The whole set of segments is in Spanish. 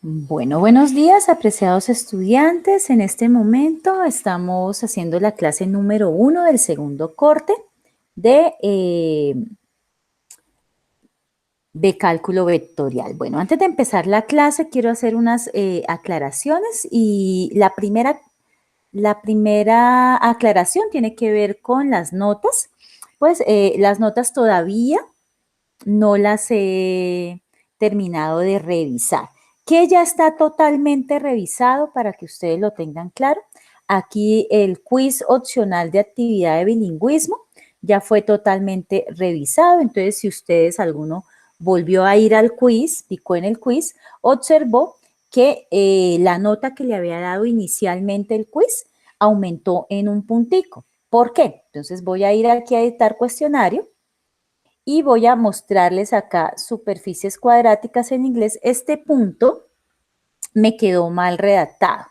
Bueno, buenos días, apreciados estudiantes. En este momento estamos haciendo la clase número 1 del segundo corte de cálculo vectorial. Bueno, antes de empezar la clase quiero hacer unas aclaraciones y la primera aclaración tiene que ver con las notas. Pues las notas todavía no las he terminado de revisar, que ya está totalmente revisado para que ustedes lo tengan claro. Aquí el quiz opcional de actividad de bilingüismo ya fue totalmente revisado, entonces si ustedes alguno volvió a ir al quiz, picó en el quiz, observó que la nota que le había dado inicialmente el quiz aumentó en un puntico. ¿Por qué? Entonces voy a ir aquí a editar cuestionario y voy a mostrarles acá superficies cuadráticas en inglés. Este punto me quedó mal redactado.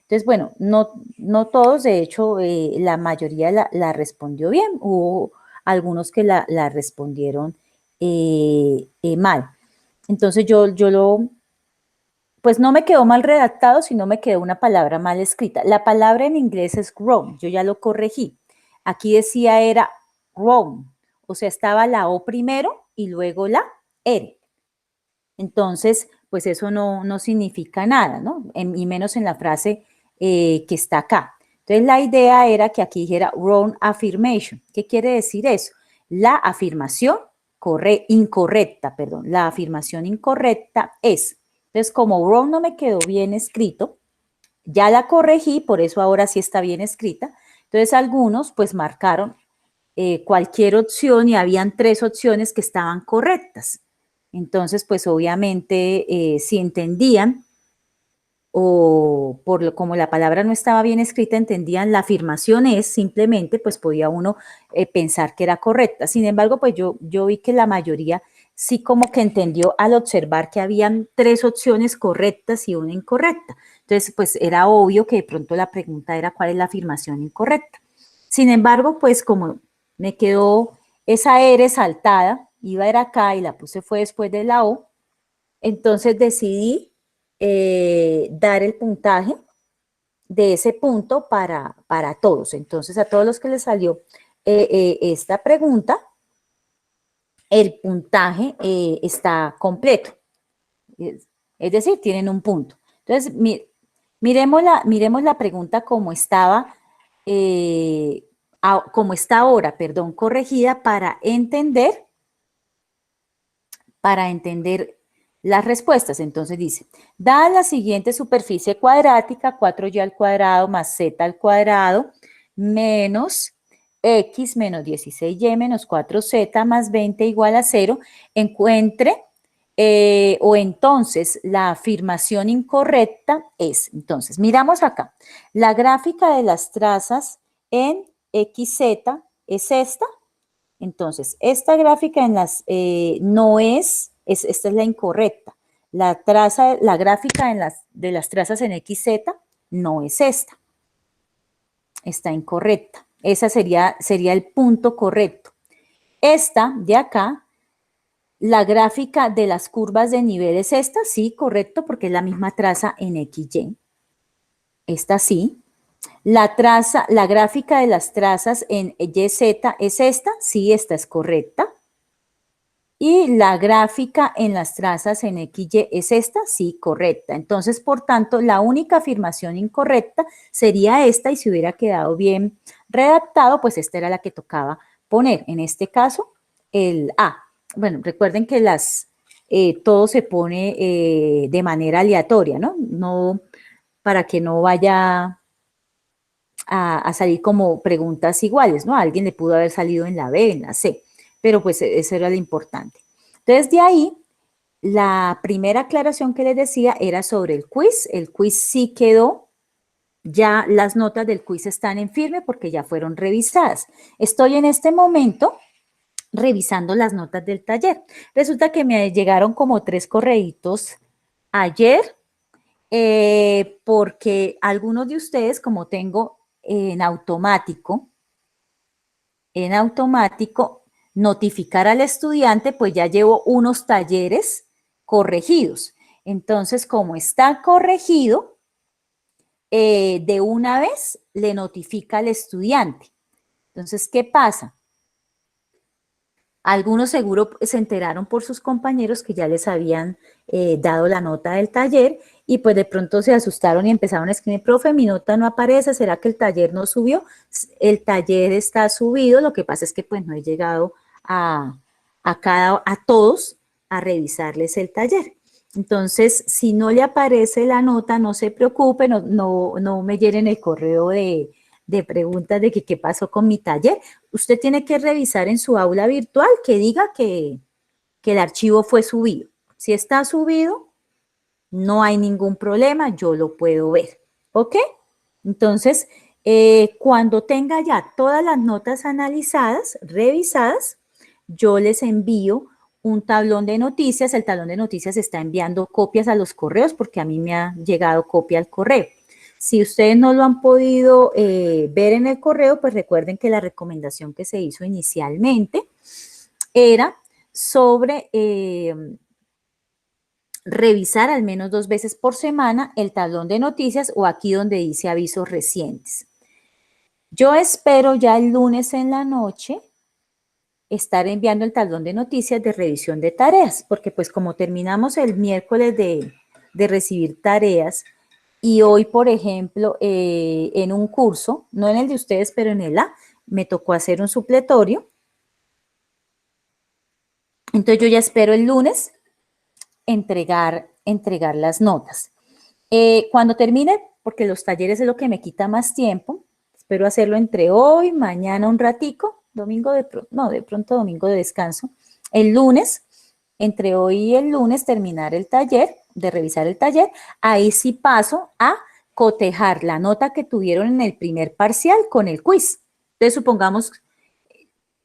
Entonces, bueno, no todos, de hecho, la mayoría la respondió bien. Hubo algunos que la respondieron mal. Entonces, pues no me quedó mal redactado, sino me quedó una palabra mal escrita. La palabra en inglés es grown, yo ya lo corregí. Aquí decía era grown, o sea, estaba la O primero y luego la R. Entonces, pues eso no significa nada, ¿no? Y menos en la frase que está acá. Entonces, la idea era que aquí dijera wrong affirmation. ¿Qué quiere decir eso? La afirmación incorrecta, perdón. La afirmación incorrecta es. Entonces, como wrong no me quedó bien escrito, ya la corregí, por eso ahora sí está bien escrita. Entonces, algunos pues marcaron cualquier opción y habían 3 opciones que estaban correctas. Entonces, pues obviamente, si entendían o como la palabra no estaba bien escrita, entendían la afirmación es, simplemente, pues podía uno pensar que era correcta. Sin embargo, pues yo vi que la mayoría sí como que entendió al observar que habían 3 opciones correctas y una incorrecta. Entonces, pues era obvio que de pronto la pregunta era cuál es la afirmación incorrecta. Sin embargo, pues como me quedó esa R saltada, iba a ir acá y la puse fue después de la O, entonces decidí dar el puntaje de ese punto para todos. Entonces, a todos los que les salió esta pregunta, el puntaje está completo. Es decir, tienen un punto. Entonces, miremos la pregunta como estaba, como está ahora, perdón, corregida para entender las respuestas. Entonces dice, dada la siguiente superficie cuadrática, 4y al cuadrado más z al cuadrado menos x menos 16y menos 4z más 20 igual a 0, encuentre o entonces la afirmación incorrecta es, entonces miramos acá, la gráfica de las trazas en XZ es esta. Entonces, esta gráfica no esta es la incorrecta. La gráfica de las trazas en XZ no es esta. Está incorrecta. Esa sería el punto correcto. Esta de acá, la gráfica de las curvas de nivel es esta, sí, correcto, porque es la misma traza en XY. Esta sí. La gráfica de las trazas en YZ es esta, sí, esta es correcta. Y la gráfica en las trazas en XY es esta, sí, correcta. Entonces, por tanto, la única afirmación incorrecta sería esta y si hubiera quedado bien redactado, pues esta era la que tocaba poner. En este caso, el A. Bueno, recuerden que todo se pone de manera aleatoria, ¿no? No, para que no vaya a salir como preguntas iguales, ¿no? A alguien le pudo haber salido en la B, en la C, pero pues eso era lo importante. Entonces, de ahí, la primera aclaración que les decía era sobre el quiz. El quiz sí quedó, ya las notas del quiz están en firme porque ya fueron revisadas. Estoy en este momento revisando las notas del taller. Resulta que me llegaron como 3 correitos ayer porque algunos de ustedes, como tengo en automático, notificar al estudiante, pues ya llevo unos talleres corregidos. Entonces, como está corregido, de una vez le notifica al estudiante. Entonces, ¿qué pasa? Algunos seguro se enteraron por sus compañeros que ya les habían dado la nota del taller y pues de pronto se asustaron y empezaron a escribir, profe, mi nota no aparece, ¿será que el taller no subió? El taller está subido, lo que pasa es que pues no he llegado a todos a revisarles el taller. Entonces, si no le aparece la nota, no se preocupe, no me llenen el correo de preguntas de que qué pasó con mi taller. Usted tiene que revisar en su aula virtual que diga que el archivo fue subido. Si está subido, no hay ningún problema, yo lo puedo ver, ¿ok? Entonces, cuando tenga ya todas las notas analizadas, revisadas, yo les envío un tablón de noticias. El tablón de noticias está enviando copias a los correos porque a mí me ha llegado copia al correo. Si ustedes no lo han podido ver en el correo, pues recuerden que la recomendación que se hizo inicialmente era sobre revisar al menos 2 veces por semana el tablón de noticias o aquí donde dice avisos recientes. Yo espero ya el lunes en la noche estar enviando el tablón de noticias de revisión de tareas, porque pues como terminamos el miércoles de recibir tareas y hoy, por ejemplo, en un curso, no en el de ustedes, pero en el A, me tocó hacer un supletorio. Entonces yo ya espero el lunes entregar las notas. Cuando termine, porque los talleres es lo que me quita más tiempo, espero hacerlo entre hoy, mañana un ratico, domingo de pronto domingo de descanso, el lunes, entre hoy y el lunes terminar el taller, de revisar el taller, ahí sí paso a cotejar la nota que tuvieron en el primer parcial con el quiz. Entonces supongamos,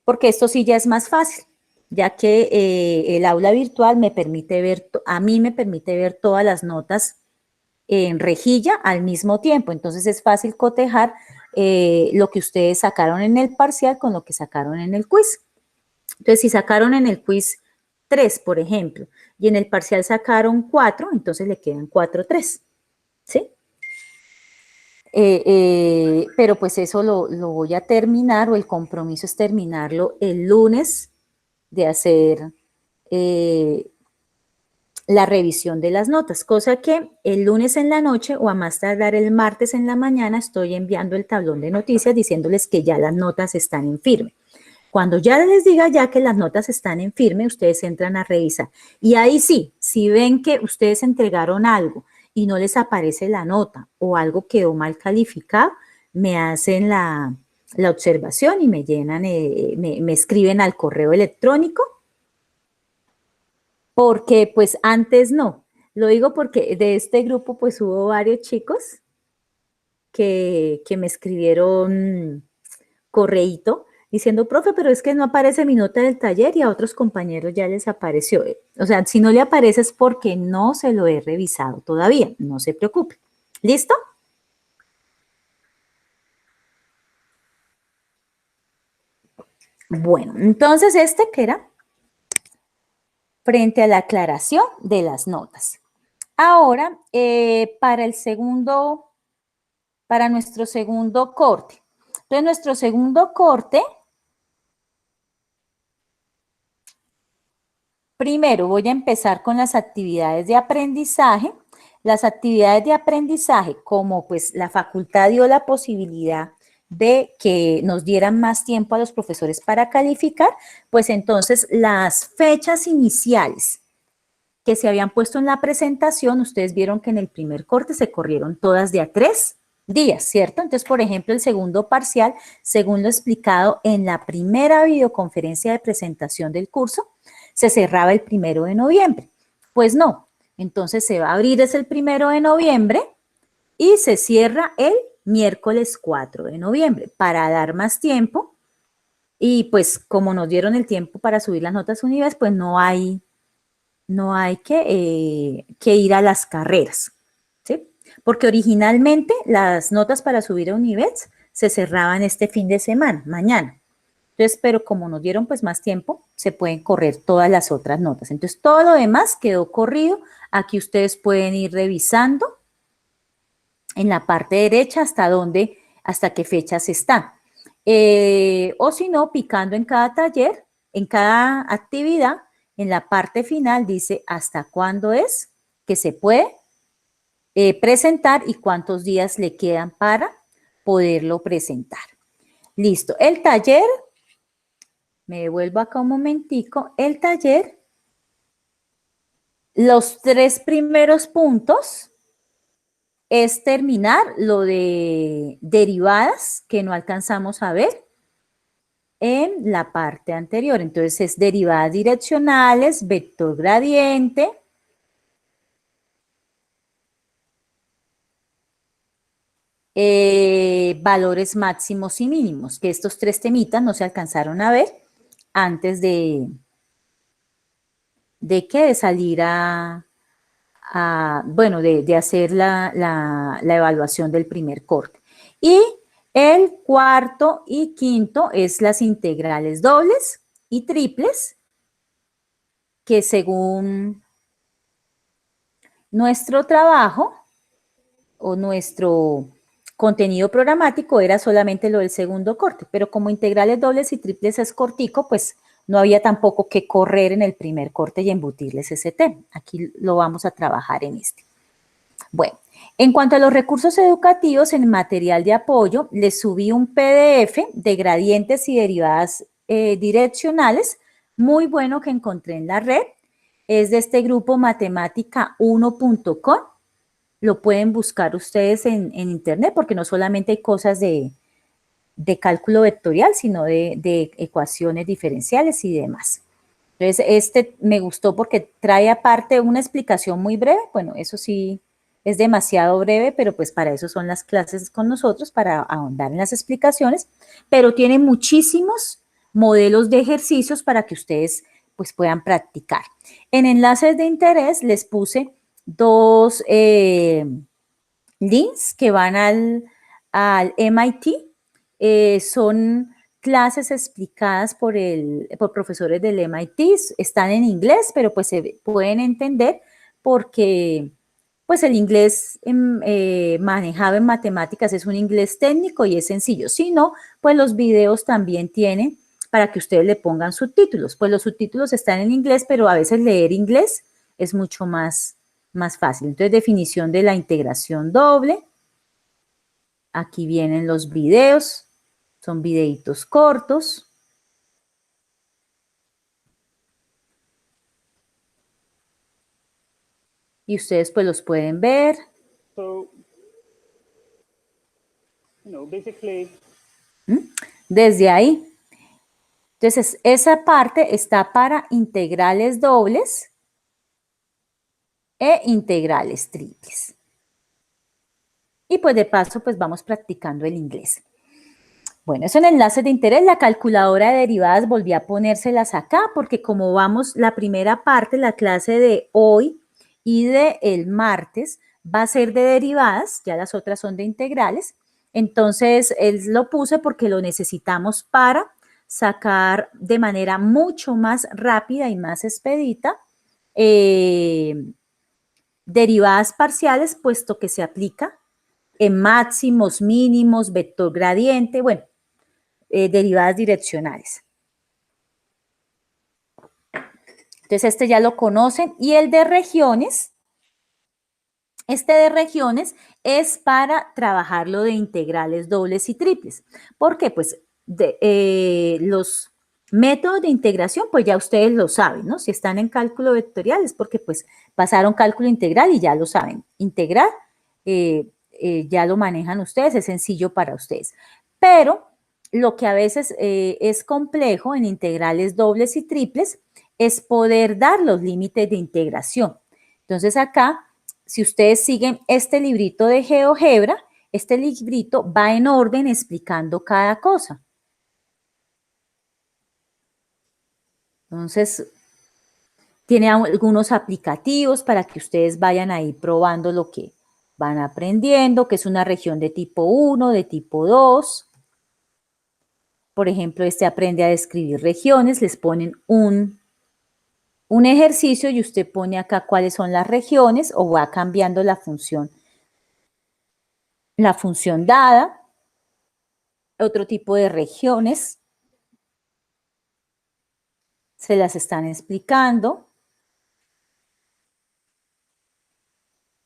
porque esto sí ya es más fácil, ya que el aula virtual me permite ver, a mí me permite ver todas las notas en rejilla al mismo tiempo. Entonces es fácil cotejar lo que ustedes sacaron en el parcial con lo que sacaron en el quiz. Entonces, si sacaron en el quiz 3, por ejemplo, y en el parcial sacaron 4, entonces le quedan 4, 3. ¿Sí? Pero pues eso lo voy a terminar, o el compromiso es terminarlo el lunes de hacer la revisión de las notas, cosa que el lunes en la noche o a más tardar el martes en la mañana estoy enviando el tablón de noticias diciéndoles que ya las notas están en firme. Cuando ya les diga ya que las notas están en firme, ustedes entran a revisar. Y ahí sí, si ven que ustedes entregaron algo y no les aparece la nota o algo quedó mal calificado, me hacen la observación y me llenan, me escriben al correo electrónico, porque pues antes no. Lo digo porque de este grupo pues hubo varios chicos que me escribieron correíto diciendo, profe, pero es que no aparece mi nota del taller y a otros compañeros ya les apareció. O sea, si no le aparece es porque no se lo he revisado todavía, no se preocupe. ¿Listo? Bueno, entonces este que era frente a la aclaración de las notas. Ahora, para nuestro segundo corte. Entonces, nuestro segundo corte, primero voy a empezar con las actividades de aprendizaje. Las actividades de aprendizaje, como pues la facultad dio la posibilidad de que nos dieran más tiempo a los profesores para calificar, pues entonces las fechas iniciales que se habían puesto en la presentación, ustedes vieron que en el primer corte se corrieron todas de a 3 días, ¿cierto? Entonces, por ejemplo, el segundo parcial, según lo explicado en la primera videoconferencia de presentación del curso, se cerraba el 1 de noviembre. Pues no, entonces se va a abrir es el 1 de noviembre y se cierra el miércoles 4 de noviembre para dar más tiempo. Y pues como nos dieron el tiempo para subir las notas unidas, pues no hay que ir a las carreras, ¿sí? Porque originalmente las notas para subir a Univets se cerraban este fin de semana, mañana. Entonces, pero como nos dieron pues más tiempo, se pueden correr todas las otras notas. Entonces, todo lo demás quedó corrido Aquí ustedes pueden ir revisando en la parte derecha hasta qué fechas están. O si no, picando en cada taller, en cada actividad, en la parte final dice hasta cuándo es que se puede presentar y cuántos días le quedan para poderlo presentar. Listo, el taller, me devuelvo acá un momentico, el taller, los 3 primeros puntos es terminar lo de derivadas que no alcanzamos a ver en la parte anterior. Entonces es derivadas direccionales, vector gradiente, valores máximos y mínimos, que estos 3 temitas no se alcanzaron a ver antes de salir bueno, de hacer la evaluación del primer corte. Y el cuarto y quinto es las integrales dobles y triples, que según nuestro trabajo o nuestro contenido programático era solamente lo del segundo corte, pero como integrales dobles y triples es cortico, pues no había tampoco que correr en el primer corte y embutirles ese tema. Aquí lo vamos a trabajar en este. Bueno, en cuanto a los recursos educativos, en material de apoyo, les subí un PDF de gradientes y derivadas direccionales, muy bueno que encontré en la red. Es de este grupo matemática1.com. Lo pueden buscar ustedes en internet porque no solamente hay cosas de cálculo vectorial, sino de ecuaciones diferenciales y demás. Entonces, este me gustó porque trae aparte una explicación muy breve. Bueno, eso sí es demasiado breve, pero pues para eso son las clases con nosotros, para ahondar en las explicaciones, pero tiene muchísimos modelos de ejercicios para que ustedes pues puedan practicar. En enlaces de interés les puse 2 links que van al MIT. Son clases explicadas por profesores del MIT, están en inglés, pero pues se pueden entender porque pues el inglés manejado en matemáticas es un inglés técnico y es sencillo. Si no, pues los videos también tienen para que ustedes le pongan subtítulos. Pues los subtítulos están en inglés, pero a veces leer inglés es mucho más fácil. Entonces, definición de la integración doble. Aquí vienen los videos, son videitos cortos. Y ustedes pues los pueden ver. Desde ahí. Entonces, esa parte está para integrales dobles e integrales triples. Y pues de paso, pues vamos practicando el inglés. Bueno, eso en enlaces de interés, la calculadora de derivadas volví a ponérselas acá porque como vamos, la primera parte, la clase de hoy y de el martes va a ser de derivadas, ya las otras son de integrales. Entonces, él lo puse porque lo necesitamos para sacar de manera mucho más rápida y más expedita derivadas parciales, puesto que se aplica en máximos, mínimos, vector gradiente, bueno, derivadas direccionales. Entonces, este ya lo conocen. Y el de regiones, este de regiones es para trabajar lo de integrales dobles y triples. ¿Por qué? Pues los métodos de integración, pues ya ustedes lo saben, ¿no? Si están en cálculo vectorial es porque pues pasaron cálculo integral y ya lo saben. Integral ya lo manejan ustedes, es sencillo para ustedes. Pero lo que a veces es complejo en integrales dobles y triples es poder dar los límites de integración. Entonces acá, si ustedes siguen este librito de GeoGebra, este librito va en orden explicando cada cosa. Entonces, tiene algunos aplicativos para que ustedes vayan ahí probando lo que van aprendiendo, que es una región de tipo 1, de tipo 2. Por ejemplo, este aprende a describir regiones, les ponen un un ejercicio y usted pone acá cuáles son las regiones o va cambiando la función dada, otro tipo de regiones, se las están explicando,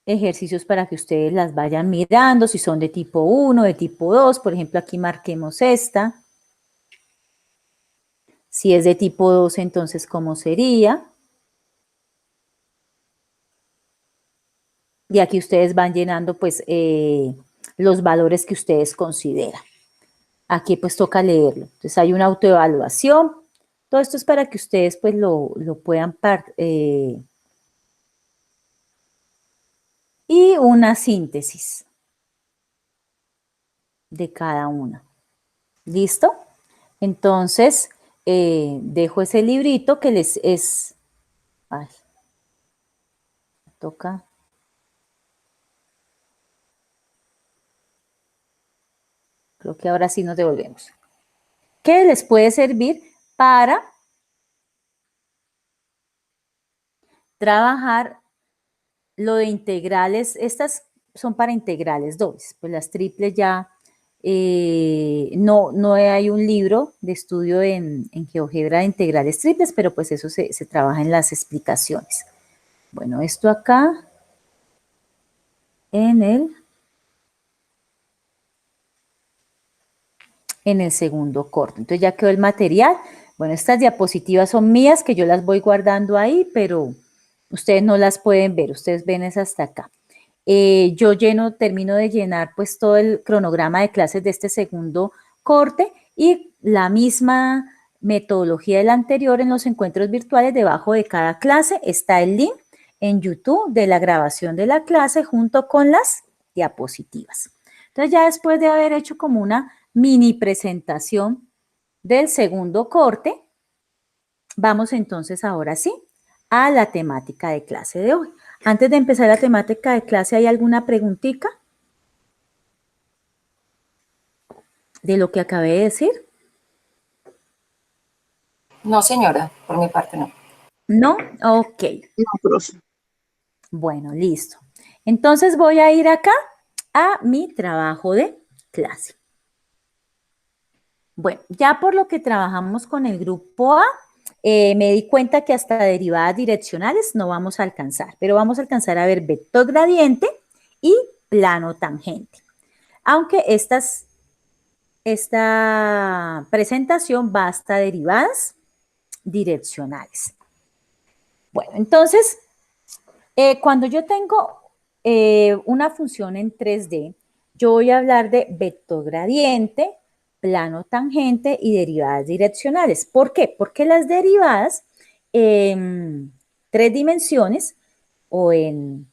ejercicios para que ustedes las vayan mirando, si son de tipo 1, de tipo 2, por ejemplo, aquí marquemos esta. Si es de tipo 2, entonces, ¿cómo sería? Y aquí ustedes van llenando, pues, los valores que ustedes consideran. Aquí, pues, toca leerlo. Entonces, hay una autoevaluación. Todo esto es para que ustedes, pues, lo puedan y una síntesis de cada una. ¿Listo? Entonces, dejo ese librito que les es... Ay, toca... Creo que ahora sí nos devolvemos. ¿Qué les puede servir para trabajar lo de integrales? Estas son para integrales dobles, pues las triples ya no hay un libro de estudio en GeoGebra de integrales triples, pero pues eso se trabaja en las explicaciones. Bueno, esto acá en el segundo corte. Entonces ya quedó el material. Bueno, estas diapositivas son mías que yo las voy guardando ahí, pero ustedes no las pueden ver, ustedes ven es hasta acá. Yo termino de llenar pues todo el cronograma de clases de este segundo corte y la misma metodología del anterior en los encuentros virtuales. Debajo de cada clase está el link en YouTube de la grabación de la clase junto con las diapositivas. Entonces ya después de haber hecho como una mini presentación del segundo corte, vamos entonces ahora sí a la temática de clase de hoy. Antes de empezar la temática de clase, ¿hay alguna preguntita de lo que acabé de decir? No, señora, por mi parte no. ¿No? Ok. No, profe. Bueno, listo. Entonces voy a ir acá a mi trabajo de clase. Bueno, ya por lo que trabajamos con el grupo A, me di cuenta que hasta derivadas direccionales no vamos a alcanzar, pero vamos a alcanzar a ver vector gradiente y plano tangente. Aunque esta presentación va hasta derivadas direccionales. Bueno, entonces, cuando yo tengo una función en 3D, yo voy a hablar de vector gradiente, plano tangente y derivadas direccionales. ¿Por qué? Porque las derivadas en 3 dimensiones o en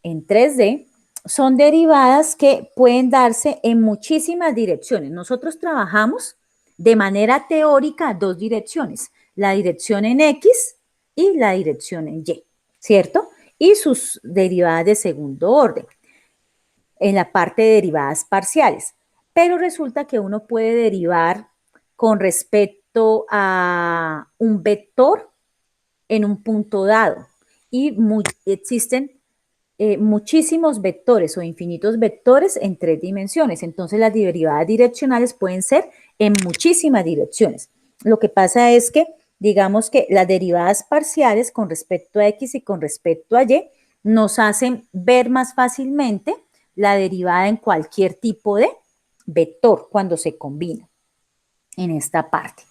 3D son derivadas que pueden darse en muchísimas direcciones. Nosotros trabajamos de manera teórica 2 direcciones, la dirección en X y la dirección en Y, ¿cierto? Y sus derivadas de segundo orden, en la parte de derivadas parciales. Pero resulta que uno puede derivar con respecto a un vector en un punto dado. Y existen muchísimos vectores o infinitos vectores en 3 dimensiones. Entonces las derivadas direccionales pueden ser en muchísimas direcciones. Lo que pasa es que, digamos que las derivadas parciales con respecto a X y con respecto a Y nos hacen ver más fácilmente la derivada en cualquier tipo de vector cuando se combina en esta parte.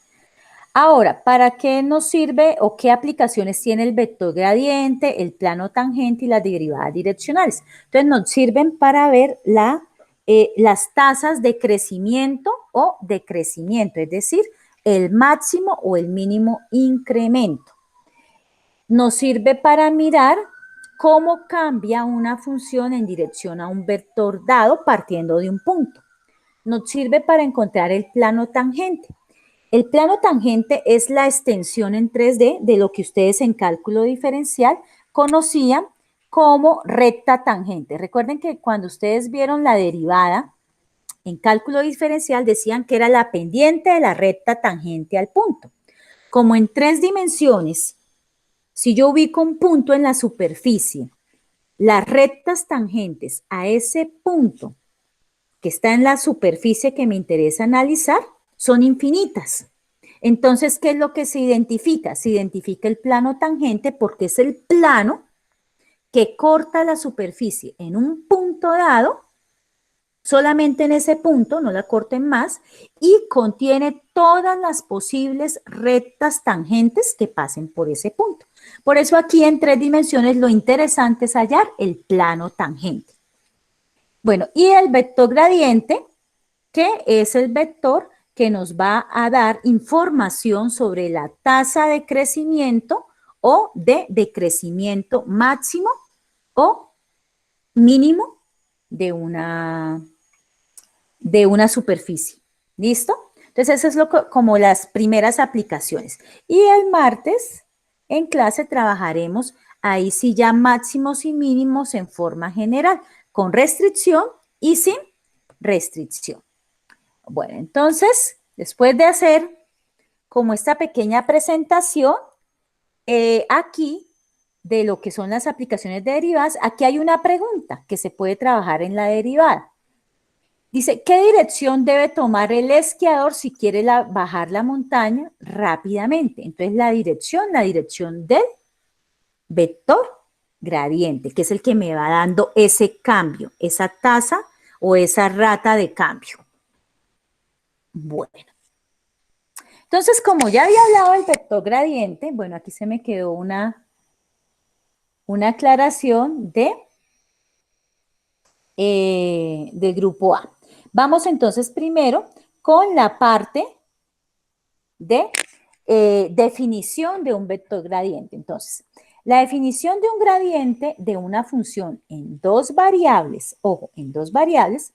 Ahora, ¿para qué nos sirve o qué aplicaciones tiene el vector gradiente, el plano tangente y las derivadas direccionales? Entonces, nos sirven para ver las tasas de crecimiento o decrecimiento, es decir, el máximo o el mínimo incremento. Nos sirve para mirar cómo cambia una función en dirección a un vector dado partiendo de un punto. Nos sirve para encontrar el plano tangente. El plano tangente es la extensión en 3D de lo que ustedes en cálculo diferencial conocían como recta tangente. Recuerden que cuando ustedes vieron la derivada en cálculo diferencial decían que era la pendiente de la recta tangente al punto. Como en 3 dimensiones Si yo ubico un punto en la superficie, las rectas tangentes a ese punto que está en la superficie que me interesa analizar son infinitas. Entonces, ¿qué es lo que se identifica? Se identifica el plano tangente porque es el plano que corta la superficie en un punto dado, solamente en ese punto, no la corten más, y contiene todas las posibles rectas tangentes que pasen por ese punto. Por eso aquí en 3 dimensiones lo interesante es hallar el plano tangente. Bueno, y el vector gradiente, que es el vector que nos va a dar información sobre la tasa de crecimiento o de decrecimiento máximo o mínimo de una superficie. ¿Listo? Entonces, eso es como las primeras aplicaciones. Y el martes en clase trabajaremos ahí sí ya máximos y mínimos en forma general, con restricción y sin restricción. Bueno, entonces, después de hacer como esta pequeña presentación, aquí de lo que son las aplicaciones de derivadas, aquí hay una pregunta que se puede trabajar en la derivada. Dice, ¿qué dirección debe tomar el esquiador si quiere bajar la montaña rápidamente? Entonces, la dirección del vector gradiente, que es el que me va dando ese cambio, esa tasa o esa rata de cambio. Bueno, entonces, como ya había hablado del vector gradiente, bueno, aquí se me quedó una aclaración del grupo A. Vamos entonces primero con la parte de definición de un vector gradiente. Entonces, la definición de un gradiente de una función en dos variables, ojo, en dos variables,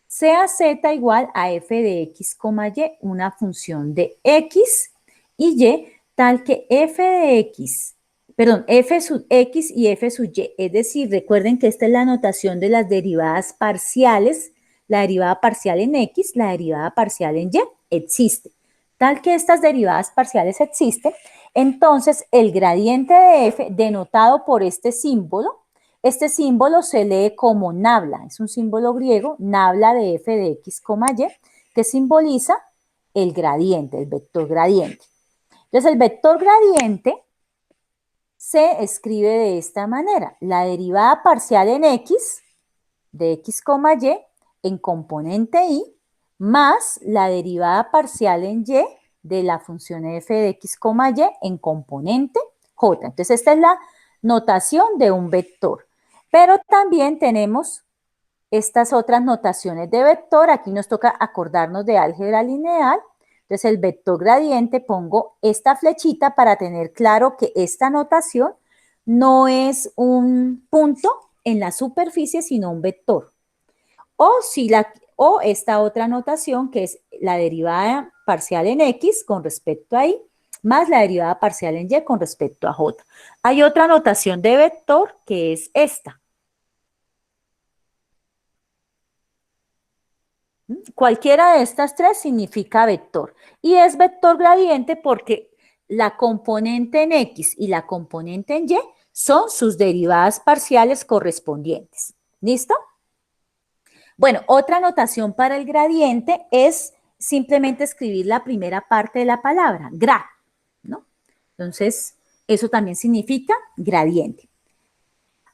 sea z igual a f de x, y, una función de x y y, tal que f de x, perdón, f sub x y f sub y. Es decir, recuerden que esta es la notación de las derivadas parciales, la derivada parcial en x, la derivada parcial en y, existe. Tal que estas derivadas parciales existen, entonces el gradiente de f, denotado por este símbolo se lee como nabla, es un símbolo griego, nabla de f de x, y, que simboliza el gradiente, el vector gradiente. Entonces, el vector gradiente se escribe de esta manera, la derivada parcial en x, de x, y, en componente y, más la derivada parcial en y de la función f de x, y en componente j. Entonces, esta es la notación de un vector. Pero también tenemos estas otras notaciones de vector. Aquí nos toca acordarnos de álgebra lineal. Entonces, el vector gradiente, pongo esta flechita para tener claro que esta notación no es un punto en la superficie, sino un vector. O esta otra notación que es la derivada parcial en x con respecto a y, más la derivada parcial en y con respecto a j. Hay otra notación de vector que es esta. Cualquiera de estas tres significa vector. Y es vector gradiente porque la componente en x y la componente en y son sus derivadas parciales correspondientes. ¿Listo? Bueno, otra notación para el gradiente es simplemente escribir la primera parte de la palabra, gra, ¿no? Entonces, eso también significa gradiente.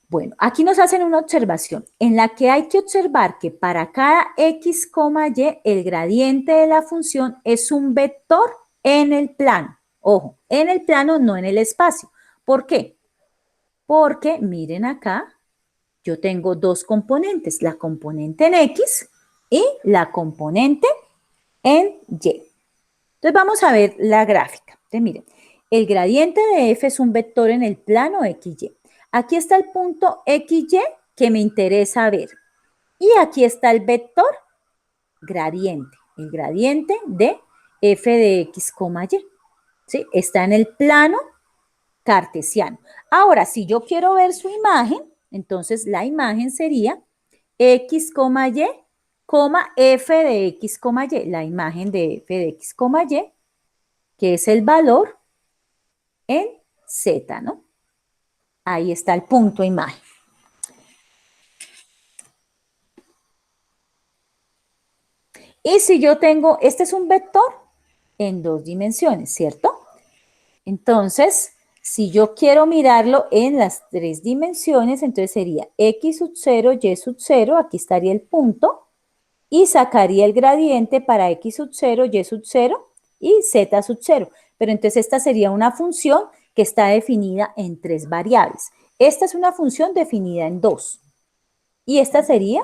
Bueno, aquí nos hacen una observación en la que hay que observar que para cada x, y, el gradiente de la función es un vector en el plano. Ojo, en el plano, no en el espacio. ¿Por qué? Porque, miren acá, yo tengo dos componentes, la componente en x y la componente en y. Entonces vamos a ver la gráfica. Entonces miren, el gradiente de f es un vector en el plano xy. Aquí está el punto xy que me interesa ver. Y aquí está el vector gradiente, el gradiente de f de x, y. ¿Sí? Está en el plano cartesiano. Ahora, si yo quiero ver su imagen, entonces la imagen sería x, y, f de x, y, la imagen de f de x, y, que es el valor en z, ¿no? Ahí está el punto imagen. Y si yo tengo, este es un vector en 2 dimensiones, ¿cierto? Entonces, si yo quiero mirarlo en las 3 dimensiones, entonces sería x sub 0, y sub 0, aquí estaría el punto, y sacaría el gradiente para x sub 0, y sub 0 y z sub 0. Pero entonces esta sería una función que está definida en 3 variables. Esta es una función definida en 2 y esta sería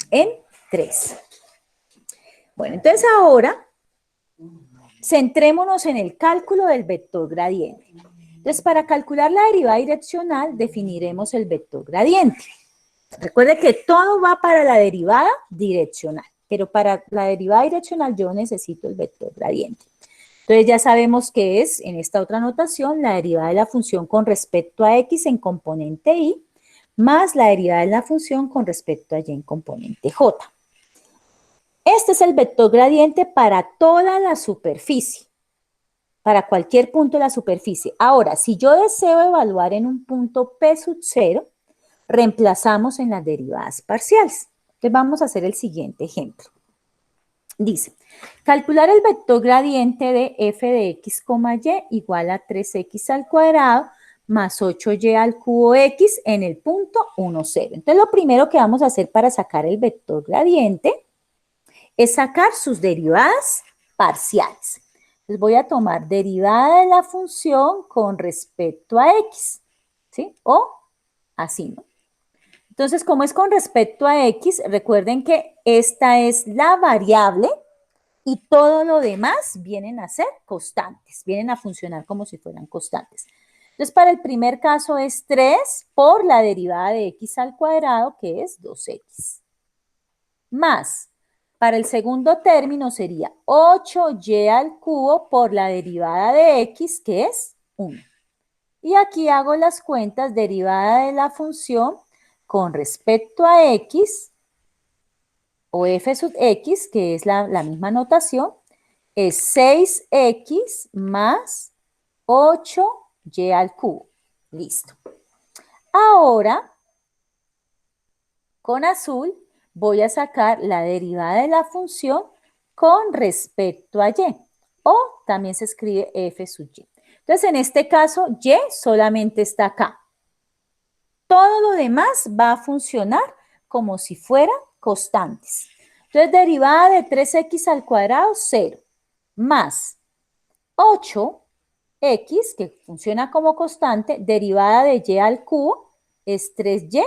en 3. Bueno, entonces ahora centrémonos en el cálculo del vector gradiente. Entonces, para calcular la derivada direccional, definiremos el vector gradiente. Recuerde que todo va para la derivada direccional, pero para la derivada direccional yo necesito el vector gradiente. Entonces, ya sabemos que es, en esta otra notación, la derivada de la función con respecto a x en componente y, más la derivada de la función con respecto a y en componente j. Este es el vector gradiente para toda la superficie, para cualquier punto de la superficie. Ahora, si yo deseo evaluar en un punto P sub 0, reemplazamos en las derivadas parciales. Entonces vamos a hacer el siguiente ejemplo. Dice, calcular el vector gradiente de f de x, y igual a 3x al cuadrado más 8y al cubo x en el punto 1, 0. Entonces lo primero que vamos a hacer para sacar el vector gradiente es sacar sus derivadas parciales. Entonces voy a tomar derivada de la función con respecto a x, ¿sí? O así, ¿no? Entonces, como es con respecto a x, recuerden que esta es la variable y todo lo demás vienen a ser constantes, vienen a funcionar como si fueran constantes. Entonces, para el primer caso es 3 por la derivada de x al cuadrado, que es 2x. Más, para el segundo término sería 8y al cubo por la derivada de x, que es 1. Y aquí hago las cuentas, derivada de la función con respecto a x, o f sub x, que es la misma notación, es 6x más 8y al cubo. Listo. Ahora, con azul, voy a sacar la derivada de la función con respecto a y, o también se escribe f sub y. Entonces, en este caso, y solamente está acá. Todo lo demás va a funcionar como si fueran constantes. Entonces, derivada de 3x al cuadrado, 0, más 8x, que funciona como constante, derivada de y al cubo, es 3y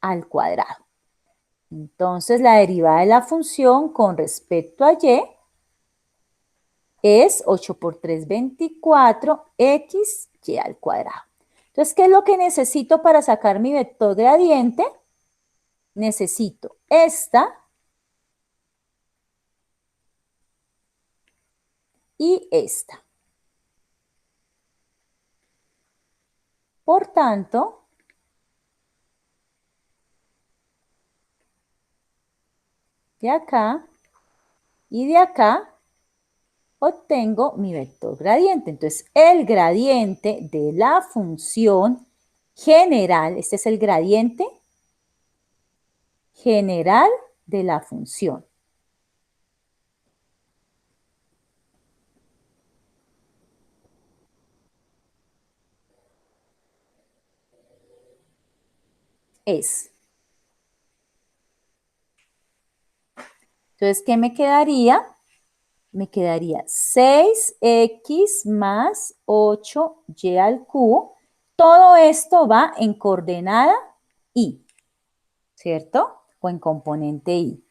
al cuadrado. Entonces, la derivada de la función con respecto a y es 8 por 3, 24, x, y al cuadrado. Entonces, ¿qué es lo que necesito para sacar mi vector gradiente? Necesito esta y esta. Por tanto, de acá y de acá obtengo mi vector gradiente. Entonces, el gradiente de la función general, este es el gradiente general de la función. Es. Entonces, ¿qué me quedaría? Me quedaría 6x más 8y al cubo. Todo esto va en coordenada y, ¿cierto? O en componente y.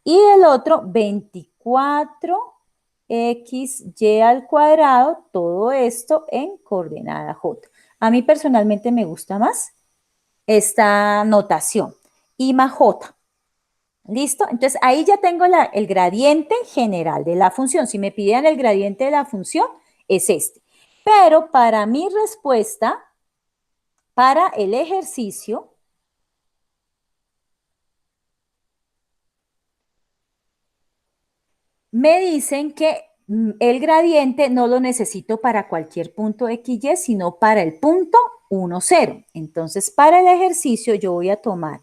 Y el otro, 24xy al cuadrado, todo esto en coordenada j. A mí personalmente me gusta más esta notación, I más j. ¿Listo? Entonces, ahí ya tengo el gradiente general de la función. Si me pidieran el gradiente de la función, es este. Pero para mi respuesta, para el ejercicio, me dicen que el gradiente no lo necesito para cualquier punto XY, sino para el punto 1, 0. Entonces, para el ejercicio yo voy a tomar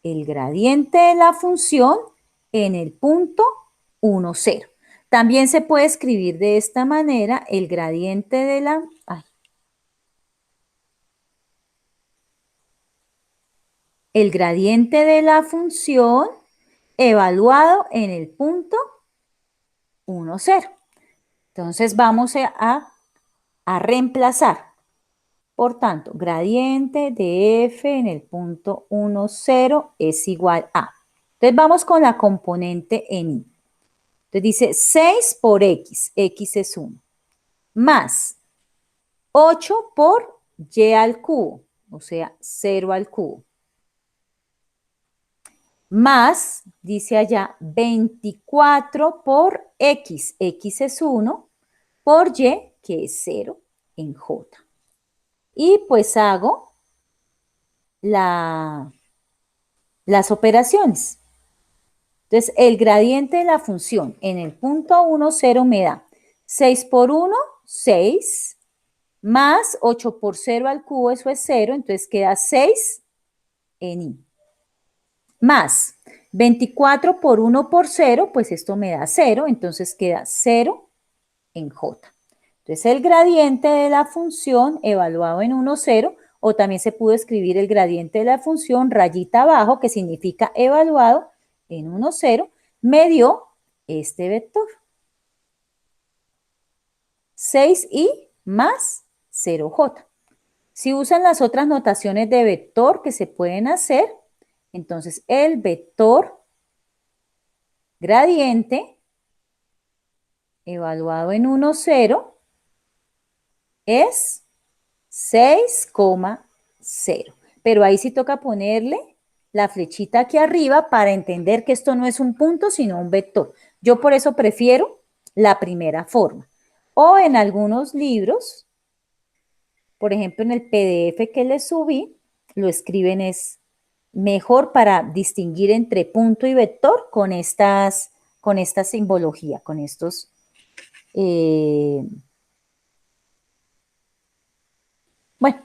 el gradiente de la función en el punto 1, 0. También se puede escribir de esta manera el gradiente de la... el gradiente de la función evaluado en el punto 1, 0. Entonces vamos a reemplazar. Por tanto, gradiente de f en el punto 1, 0 es igual a. Entonces vamos con la componente en y. Entonces dice 6 por x, x es 1, más 8 por y al cubo, o sea, 0 al cubo. Más, dice allá, 24 por x, x es 1, por y, que es 0, en j. Y pues hago las operaciones. Entonces, el gradiente de la función en el punto 1, 0 me da 6 por 1, 6, más 8 por 0 al cubo, eso es 0, entonces queda 6 en y. Más 24 por 1 por 0, pues esto me da 0, entonces queda 0 en j. Entonces el gradiente de la función evaluado en 1, 0, o también se pudo escribir el gradiente de la función rayita abajo, que significa evaluado en 1, 0, me dio este vector. 6i más 0j. Si usan las otras notaciones de vector que se pueden hacer, entonces el vector gradiente evaluado en 1, 0 es 6,0. Pero ahí sí toca ponerle la flechita aquí arriba para entender que esto no es un punto, sino un vector. Yo por eso prefiero la primera forma. O en algunos libros, por ejemplo en el PDF que les subí, lo escriben es mejor para distinguir entre punto y vector con esta simbología, con estos... bueno,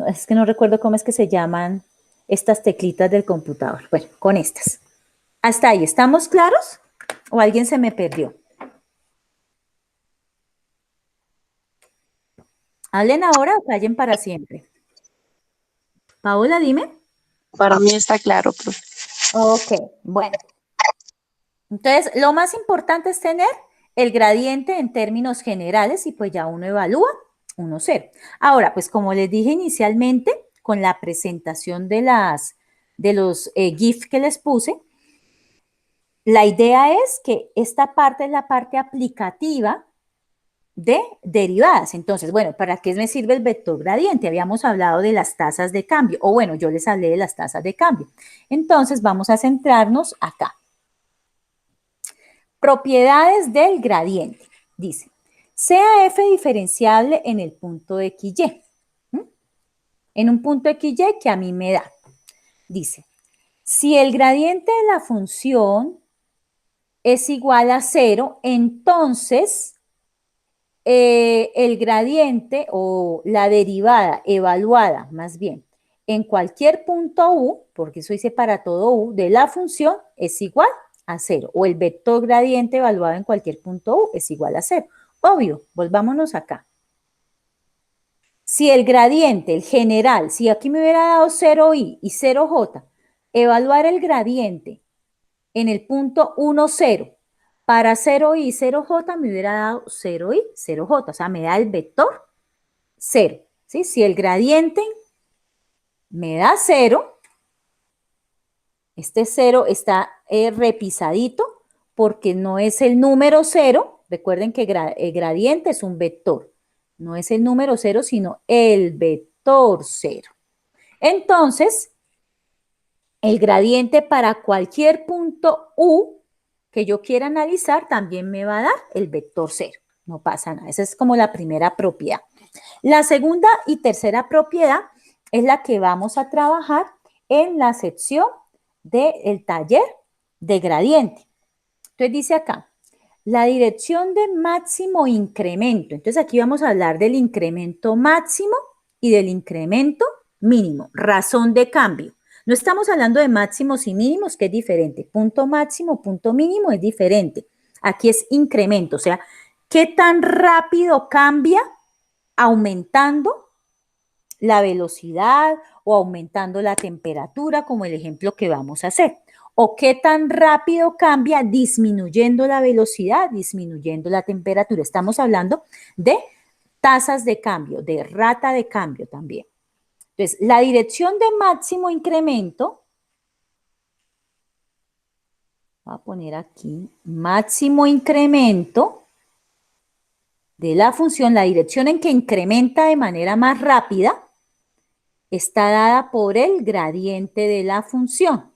es que no recuerdo cómo es que se llaman estas teclitas del computador. Bueno, con estas. Hasta ahí, ¿estamos claros? ¿O alguien se me perdió? ¿Hablen ahora o callen para siempre? Paola, dime. Para mí está claro, profe. Ok, bueno. Entonces, lo más importante es tener el gradiente en términos generales y pues ya uno evalúa 1, 0. Ahora, pues como les dije inicialmente, con la presentación de los GIF que les puse, la idea es que esta parte es la parte aplicativa de derivadas. Entonces, bueno, ¿para qué me sirve el vector gradiente? Habíamos hablado de las tasas de cambio, o bueno, yo les hablé de las tasas de cambio. Entonces, vamos a centrarnos acá. Propiedades del gradiente. Dice, sea f diferenciable en el punto XY. En un punto XY que a mí me da. Dice, si el gradiente de la función es igual a 0, entonces el gradiente o la derivada evaluada, más bien, en cualquier punto u, porque eso dice para todo u, de la función es igual a 0. O el vector gradiente evaluado en cualquier punto u es igual a 0. Obvio, volvámonos acá. Si el gradiente, el general, si aquí me hubiera dado 0i y 0j, evaluar el gradiente en el punto 1, 0, para 0i y 0j me hubiera dado 0i, 0j, o sea, me da el vector 0. ¿Sí? Si el gradiente me da 0, este 0 está repisadito porque no es el número 0. Recuerden que el gradiente es un vector. No es el número 0, sino el vector 0. Entonces, el gradiente para cualquier punto u que yo quiera analizar también me va a dar el vector 0. No pasa nada. Esa es como la primera propiedad. La segunda y tercera propiedad es la que vamos a trabajar en la sección del taller de gradiente. Entonces dice acá, la dirección de máximo incremento. Entonces aquí vamos a hablar del incremento máximo y del incremento mínimo. Razón de cambio. No estamos hablando de máximos y mínimos, que es diferente. Punto máximo, punto mínimo es diferente. Aquí es incremento, o sea, ¿qué tan rápido cambia aumentando la velocidad o aumentando la temperatura, como el ejemplo que vamos a hacer? ¿O qué tan rápido cambia disminuyendo la velocidad, disminuyendo la temperatura? Estamos hablando de tasas de cambio, de rata de cambio también. Entonces, la dirección de máximo incremento, voy a poner aquí, máximo incremento de la función, la dirección en que incrementa de manera más rápida, está dada por el gradiente de la función.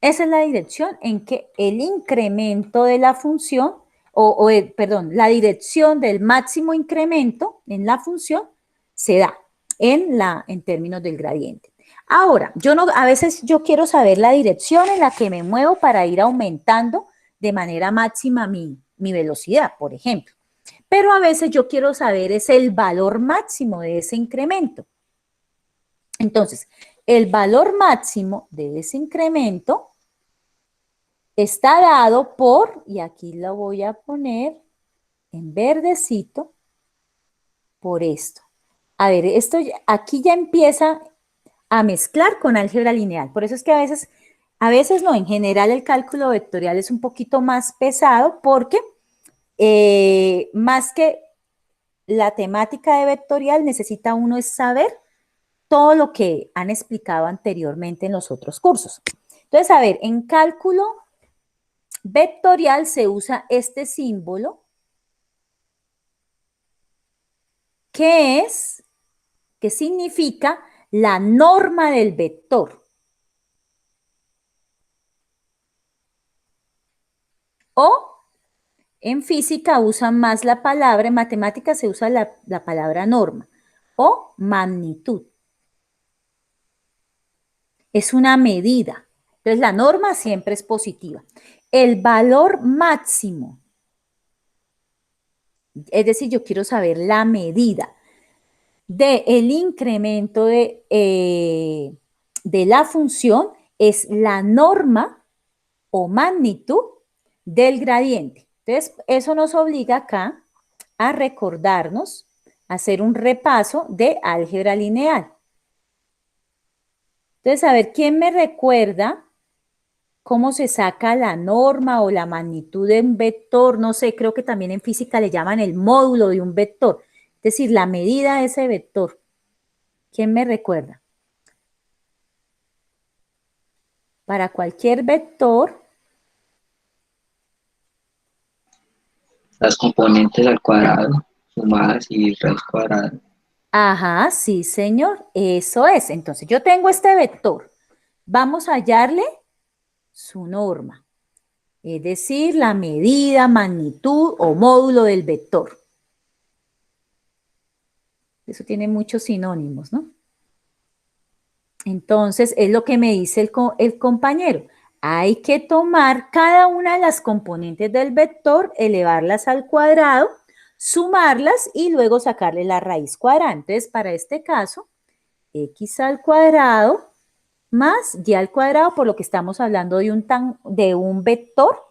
Esa es la dirección en que el incremento de la función, la dirección del máximo incremento en la función se da en términos del gradiente. Ahora, a veces yo quiero saber la dirección en la que me muevo para ir aumentando de manera máxima mi velocidad, por ejemplo. Pero a veces yo quiero saber es el valor máximo de ese incremento. Entonces, el valor máximo de ese incremento está dado por, y aquí lo voy a poner en verdecito, por esto. A ver, aquí ya empieza a mezclar con álgebra lineal. Por eso es que a veces no, en general el cálculo vectorial es un poquito más pesado porque más que la temática de vectorial necesita uno es saber todo lo que han explicado anteriormente en los otros cursos. Entonces, a ver, en cálculo vectorial se usa este símbolo que significa la norma del vector. O en física usan más la palabra, en matemáticas se usa la palabra norma o magnitud. Es una medida. Entonces la norma siempre es positiva. El valor máximo, es decir, yo quiero saber la medida del incremento de la función, es la norma o magnitud del gradiente. Entonces, eso nos obliga acá a recordarnos, a hacer un repaso de álgebra lineal. Entonces, a ver, ¿quién me recuerda cómo se saca la norma o la magnitud de un vector? No sé, creo que también en física le llaman el módulo de un vector. Es decir, la medida de ese vector. ¿Quién me recuerda? Para cualquier vector, las componentes al cuadrado, sumadas y raíz cuadrada. ajá, sí, señor, eso es. Entonces, yo tengo este vector. Vamos a hallarle su norma, es decir, la medida, magnitud o módulo del vector. Eso tiene muchos sinónimos, ¿no? Entonces, es lo que me dice el compañero. Hay que tomar cada una de las componentes del vector, elevarlas al cuadrado, sumarlas y luego sacarle la raíz cuadrada. Entonces, para este caso, x al cuadrado más y al cuadrado, por lo que estamos hablando de un vector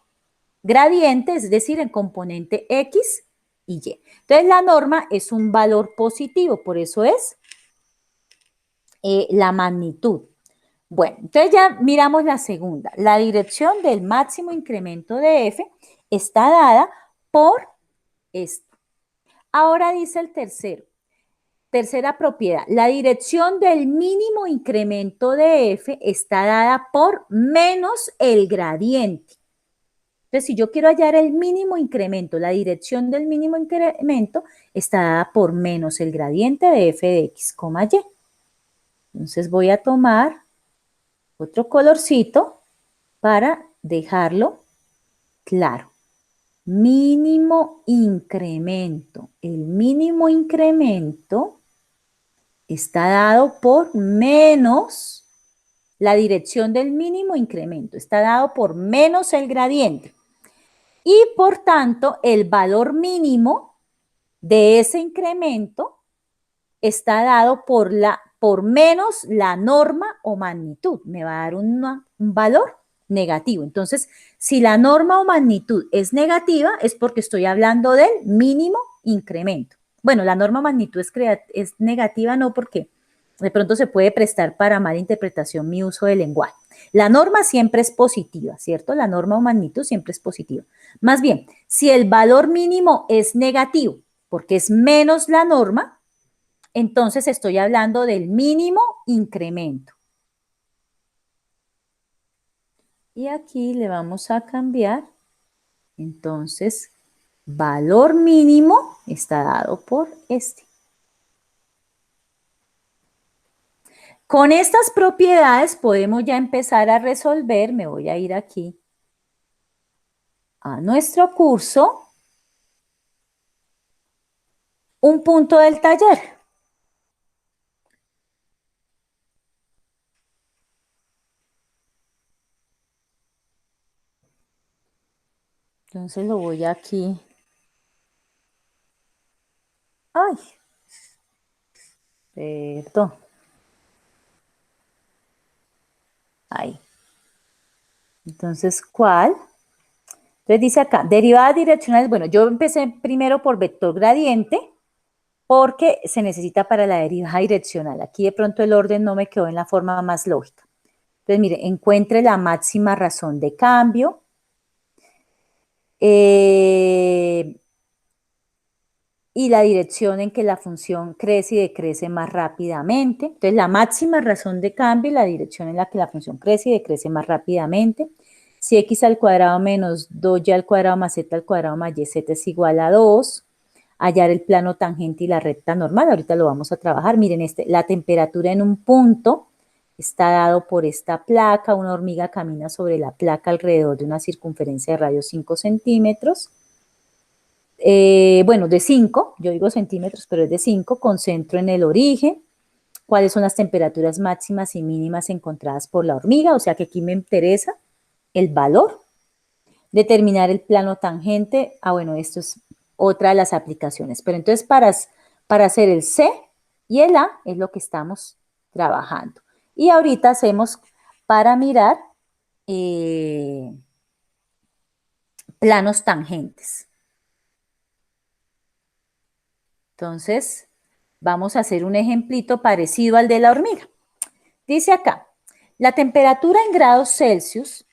gradiente, es decir, en componente x y y. Entonces, la norma es un valor positivo, por eso es la magnitud. Bueno, entonces ya miramos la segunda. La dirección del máximo incremento de f está dada por esto. Ahora dice el tercero. Tercera propiedad. La dirección del mínimo incremento de f está dada por menos el gradiente. Entonces, si yo quiero hallar el mínimo incremento, la dirección del mínimo incremento está dada por menos el gradiente de f de x, y. Entonces voy a tomar otro colorcito para dejarlo claro. Mínimo incremento. El mínimo incremento está dado por menos la dirección del mínimo incremento. Está dado por menos el gradiente. Y por tanto, el valor mínimo de ese incremento está dado por menos la norma o magnitud. Me va a dar un valor negativo. Entonces, si la norma o magnitud es negativa, es porque estoy hablando del mínimo incremento. Bueno, la norma o magnitud es negativa, no, porque de pronto se puede prestar para mala interpretación mi uso del lenguaje. La norma siempre es positiva, ¿cierto? La norma o magnitud siempre es positiva. Más bien, si el valor mínimo es negativo, porque es menos la norma, entonces estoy hablando del mínimo incremento. Y aquí le vamos a cambiar, entonces, valor mínimo está dado por este. Con estas propiedades podemos ya empezar a resolver, me voy a ir aquí a nuestro curso, un punto del taller. Entonces lo voy aquí. Ay, perdón. Ahí. Entonces, ¿cuál? Entonces dice acá, derivadas direccionales. Bueno, yo empecé primero por vector gradiente porque se necesita para la derivada direccional. Aquí de pronto el orden no me quedó en la forma más lógica. Entonces, mire, encuentre la máxima razón de cambio. Y la dirección en que la función crece y decrece más rápidamente. Entonces, la máxima razón de cambio y la dirección en la que la función crece y decrece más rápidamente. Si x al cuadrado menos 2y al cuadrado más z al cuadrado más yz es igual a 2. Hallar el plano tangente y la recta normal. Ahorita lo vamos a trabajar. Miren, la temperatura en un punto está dado por esta placa. Una hormiga camina sobre la placa alrededor de una circunferencia de radio 5 centímetros. Bueno, de 5, yo digo centímetros, pero es de 5, concentro en el origen, cuáles son las temperaturas máximas y mínimas encontradas por la hormiga, o sea que aquí me interesa el valor, determinar el plano tangente, bueno, esto es otra de las aplicaciones, pero entonces para hacer el C y el A es lo que estamos trabajando. Y ahorita hacemos para mirar planos tangentes. Entonces, vamos a hacer un ejemplito parecido al de la hormiga. Dice acá, la temperatura en grados Celsius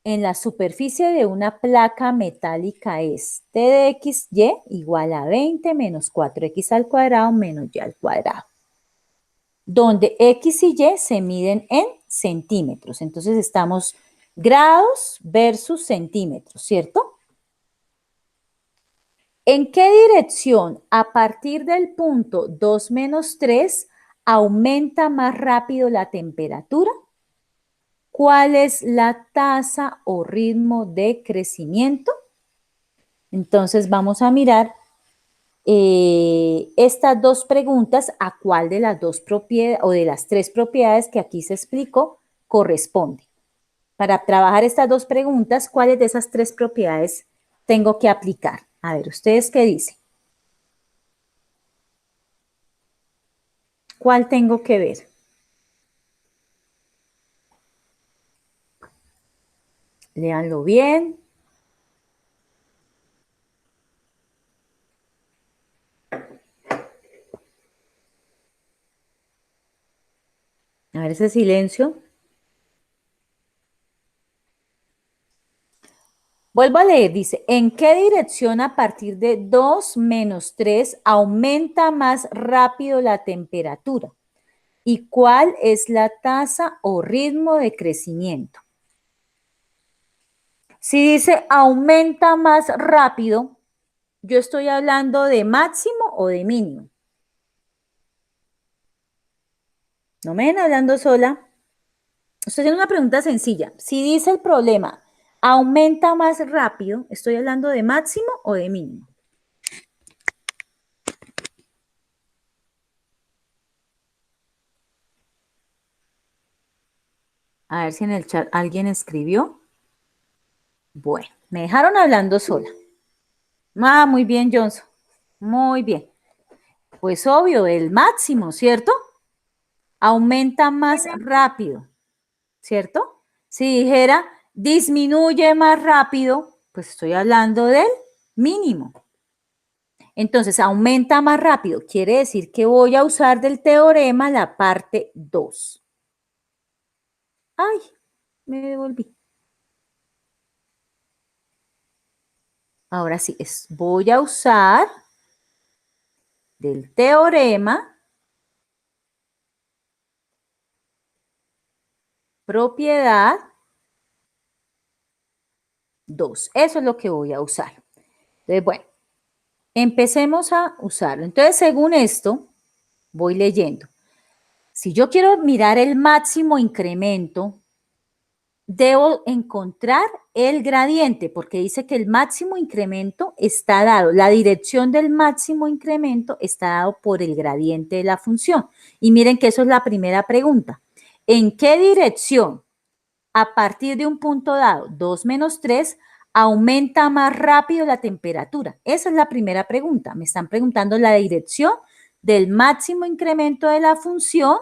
en la superficie de una placa metálica es T de XY igual a 20 menos 4x al cuadrado menos y al cuadrado, donde X y Y se miden en centímetros. Entonces, estamos grados versus centímetros, ¿cierto? ¿En qué dirección a partir del punto 2 menos 3 aumenta más rápido la temperatura? ¿Cuál es la tasa o ritmo de crecimiento? Entonces vamos a mirar estas dos preguntas, a cuál de las dos propiedades o de las tres propiedades que aquí se explicó corresponde. Para trabajar estas dos preguntas, ¿cuáles de esas tres propiedades tengo que aplicar? A ver, ¿ustedes qué dicen? ¿Cuál tengo que ver? Léanlo bien. A ver ese silencio. Vuelvo a leer, dice, ¿en qué dirección a partir de 2 menos 3 aumenta más rápido la temperatura? ¿Y cuál es la tasa o ritmo de crecimiento? Si dice aumenta más rápido, yo estoy hablando de máximo o de mínimo. No me ven hablando sola. Estoy haciendo una pregunta sencilla. Si dice el problema, aumenta más rápido, ¿estoy hablando de máximo o de mínimo? A ver si en el chat alguien escribió. Bueno, me dejaron hablando sola. Muy bien, Johnson. Muy bien. Pues obvio, el máximo, ¿cierto? Aumenta más rápido, ¿cierto? Si dijera disminuye más rápido, pues estoy hablando del mínimo. Entonces, aumenta más rápido. Quiere decir que voy a usar del teorema la parte 2. Ay, me devolví. Ahora sí, voy a usar del teorema propiedad 2. Eso es lo que voy a usar. Entonces, bueno, empecemos a usarlo. Entonces, según esto, voy leyendo. Si yo quiero mirar el máximo incremento, debo encontrar el gradiente, porque dice que el máximo incremento está dado, la dirección del máximo incremento está dado por el gradiente de la función. Y miren que eso es la primera pregunta. ¿En qué dirección, a partir de un punto dado, 2 menos 3, aumenta más rápido la temperatura? Esa es la primera pregunta. Me están preguntando la dirección del máximo incremento de la función,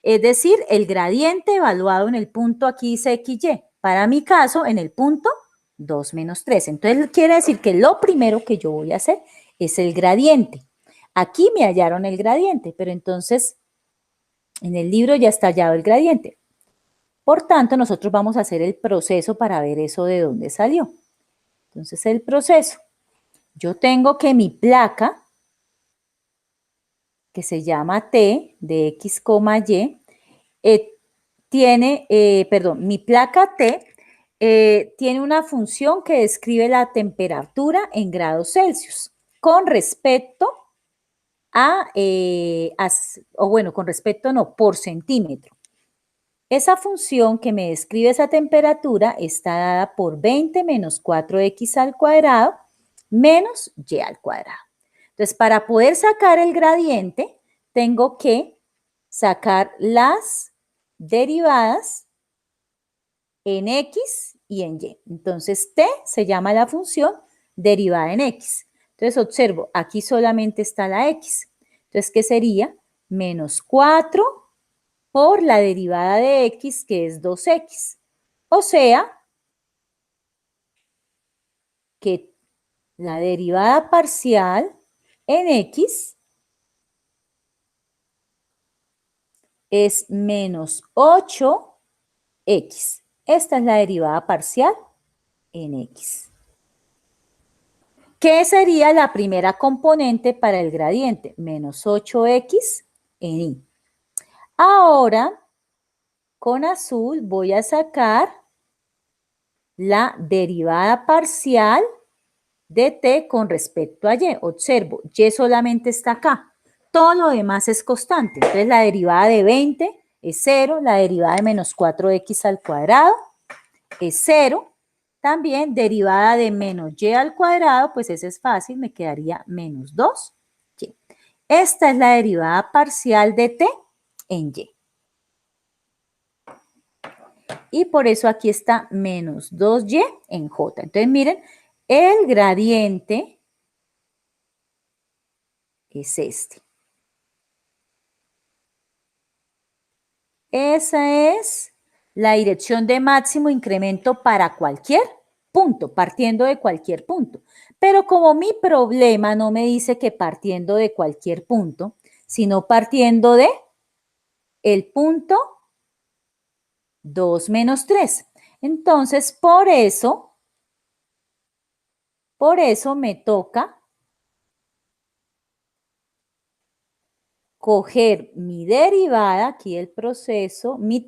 es decir, el gradiente evaluado en el punto, aquí dice XY. Para mi caso, en el punto 2 menos 3. Entonces, quiere decir que lo primero que yo voy a hacer es el gradiente. Aquí me hallaron el gradiente, pero entonces en el libro ya está hallado el gradiente. Por tanto, nosotros vamos a hacer el proceso para ver eso de dónde salió. Entonces, el proceso. Yo tengo que mi placa, que se llama T de X, Y, mi placa T tiene una función que describe la temperatura en grados Celsius con respecto por centímetro. Esa función que me describe esa temperatura está dada por 20 menos 4x al cuadrado menos y al cuadrado. Entonces, para poder sacar el gradiente, tengo que sacar las derivadas en X y en Y. Entonces, T se llama la función derivada en X. Entonces, observo, aquí solamente está la X. Entonces, ¿qué sería? Menos 4 por la derivada de X, que es 2X. O sea, que la derivada parcial en X es menos 8X. Esta es la derivada parcial en X. ¿Qué sería la primera componente para el gradiente? Menos 8X en Y. Ahora, con azul voy a sacar la derivada parcial de T con respecto a Y. Observo, Y solamente está acá. Todo lo demás es constante. Entonces, la derivada de 20 es 0. La derivada de menos 4x al cuadrado es 0. También derivada de menos y al cuadrado, pues ese es fácil, me quedaría menos 2y. Esta es la derivada parcial de T en Y. Y por eso aquí está menos 2y en J. Entonces, miren, el gradiente es este. Esa es la dirección de máximo incremento para cualquier punto, partiendo de cualquier punto. Pero como mi problema no me dice que partiendo de cualquier punto, sino partiendo de el punto 2 menos 3. Entonces, por eso me toca coger mi derivada, aquí el proceso, mi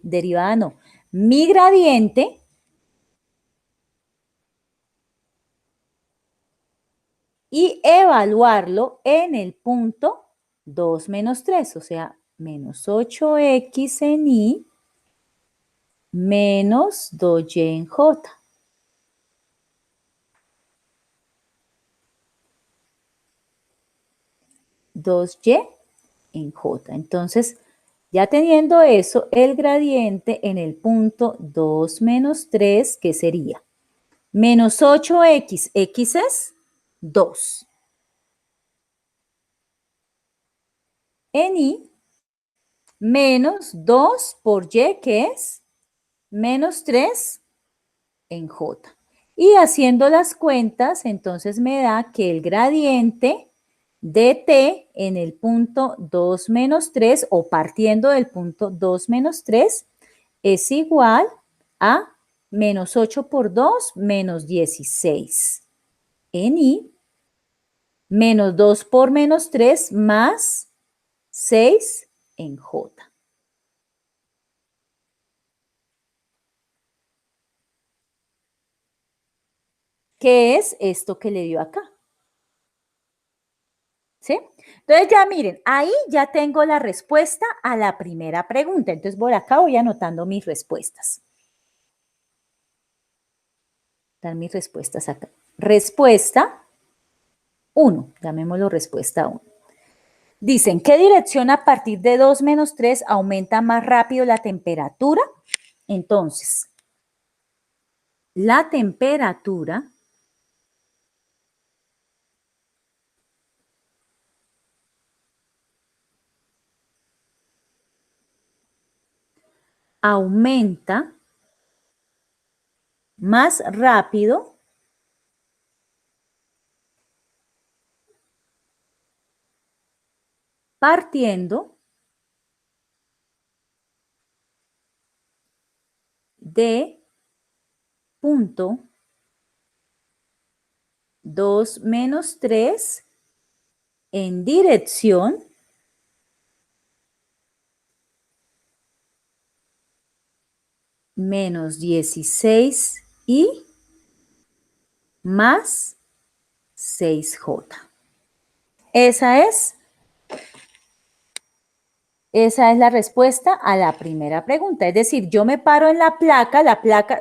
derivada no, mi gradiente, y evaluarlo en el punto 2 menos 3, o sea, menos 8x en Y menos 2y en J. en J. Entonces, ya teniendo eso, el gradiente en el punto 2 menos 3, ¿qué sería? Menos 8x, x es 2. en I menos 2 por Y, que es menos 3 en J. Y haciendo las cuentas, entonces me da que el gradiente de T en el punto 2 menos 3 o partiendo del punto 2 menos 3 es igual a menos 8 por 2 menos 16 en I, menos 2 por menos 3 más 6 en J. ¿Qué es esto que le dio acá? ¿Sí? Entonces ya miren, ahí ya tengo la respuesta a la primera pregunta. Entonces por acá voy anotando mis respuestas. Están mis respuestas acá. Respuesta 1, llamémoslo respuesta 1. Dicen, ¿qué dirección a partir de 2 menos 3 aumenta más rápido la temperatura? Entonces, la temperatura aumenta más rápido partiendo de punto 2 menos 3 en dirección menos 16 y más 6J. Esa es la respuesta a la primera pregunta. Es decir, yo me paro en la placa,